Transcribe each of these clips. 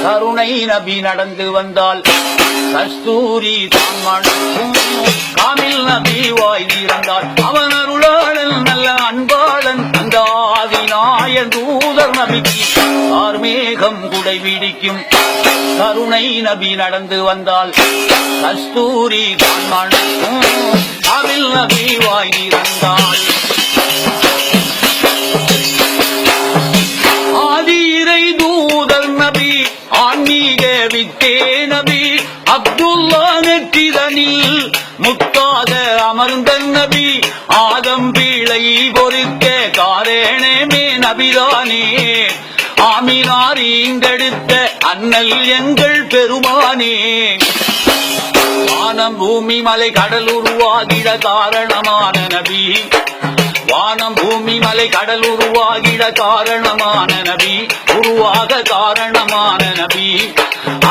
கருணை நபி நடந்து வந்தால் கஸ்தூரி தான் மணக்கும். காமில் நபி வாய் திறந்தால் அவன் அருளாளன் நல்ல அன்பாளன் அந்த ஆதிநாயன் தூதர் நபிக்கு ஆர்மேகம் குடை பிடிக்கும். கருணை நபி நடந்து வந்தால் கஸ்தூரி தான் மணக்கும். காமில் நபி வாய் திறந்தால் ஆதி இறை தூதர் நபி ஆன்மீக வித்தே நபி அப்துல்லா நெற்றிதனில் முத்தாக அமர்ந்த நபி ஆதம் பீளை பொறுக்க காரணமே நபிதானே ஆமினார் ஈண்டெடுத்த அண்ணல் எங்கள் பெருமானே வானம் பூமி மலை கடல் உருவாகிட காரணமான நபி வானம் பூமி மலை கடல் உருவாகிட காரணமான நபி உருவாக காரணமான நபி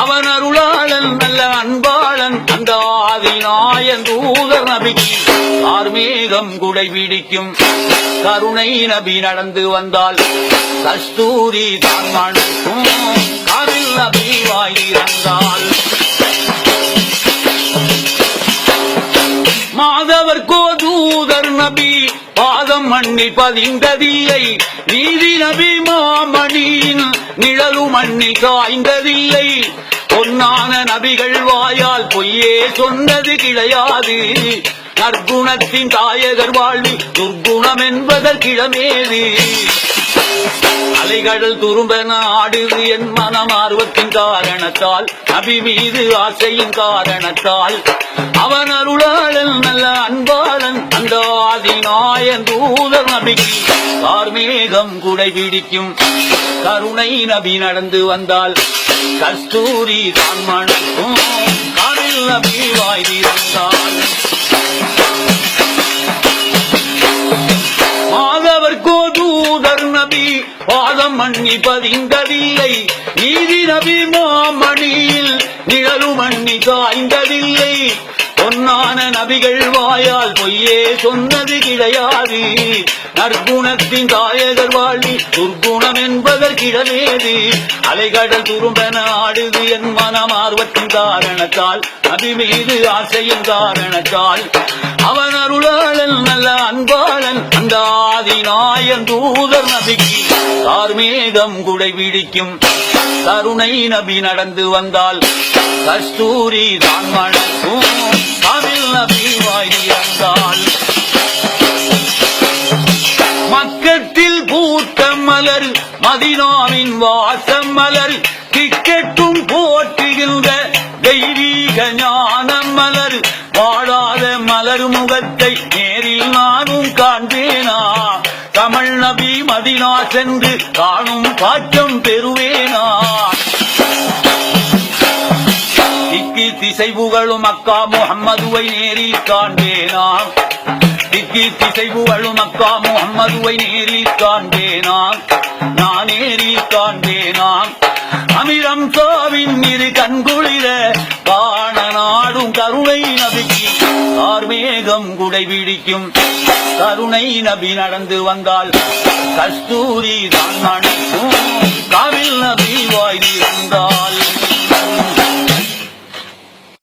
அவன் அருளாளன் நல்ல அன்பாளன் அந்த ஆதிநாயன் தூதர் நபிக்கு ஆர்மேகம் குடை பிடிக்கும். கருணை நபி நடந்து வந்தால் கஸ்தூரி தான் மணக்கும். காமில் நபி வாய் திறந்தால் மாதவர்கோ தூதர் நபி பாதம் மண்ணில் பதிந்ததில்லை. நீதி நபி மாமணியின் நிழலு மண்ணில் காய்ந்ததில்லை. பொன்னான நபிகள் வாயால் பொய்யே சொன்னது கிடையாது. நற்குணத்தின் தாயகர் வாழ்வி துர்குணம் என்பதற்கிடமேது. அலைகடல் துரும்பென ஆடுது என் மனம் ஆர்வத்தின் காரணத்தால் நபி மீது ஆசையின் காரணத்தால் அவன் அருளாளன் நல்ல அன்பாளன் அந்த ஆதிநாயன் தூதர் நபிக்கு ஆர்மேகம் குடை பிடிக்கும். கருணை நபி நடந்து வந்தால் கஸ்தூரி தான் மணக்கும். காமில் நபி வாய் திறந்தால் மாதவர்கோ தூதர் நபி பாதம் மண்ணி பதிந்ததில்லை. நீதி நபி மாமணியில் நிழலு மண்ணி காய்ந்ததில்லை. பொன்னான நபிகள் வாயால் பொய்யே சொன்னது கிடையாது. நற்குணத்தின் தாயகர் வாழ்வி துர்குணம் என்பதற்கிடமேது. அலைகடல் துரும்பென ஆடுது என் மனம் ஆர்வத்தின் காரணத்தால் நபி மீது ஆசையின் காரணத்தால் அவன் அருளாளன் நல்ல அன்பாளன் அந்த ஆதிநாயன் தூதர் நபிக்கு ஆர்மேகம் குடை பிடிக்கும். கருணை நபி நடந்து வந்தால் கஸ்தூரி தான் மணக்கும். காமில் நபி வாய் திறந்தால் மக்கத்தில் பூத்த மலர் மதீனாவின் வாசம் மலர் திக்கெட்டும் போற்றுகின்ற தெய்வீக ஞான மலர். வாடாத மலர் முகத்தை நேரில் நானும் காண்பேனா? தமிழ் நபி மதீனா சென்று காணும் பாற்றம் பெறுவேனா? திக்கி திசை புகழும் மக்கா முஹம்மதுவை நேரில் காண்பேனா? திக்கி திசை புகழும் மக்கா முஹம்மதுவை நேரில் காண்பேனா? நான் நேரில் காண்பேனா? அமிரம் சாவின் இரு கண்குளிர காண நாடும் கருணை நபிக்கு ஆர்மேகம் குடை பிடிக்கும். கருணை நபி நடந்து வந்தால் கஸ்தூரி தான் மணக்கும். காமில் நபி வாய் திறந்தால்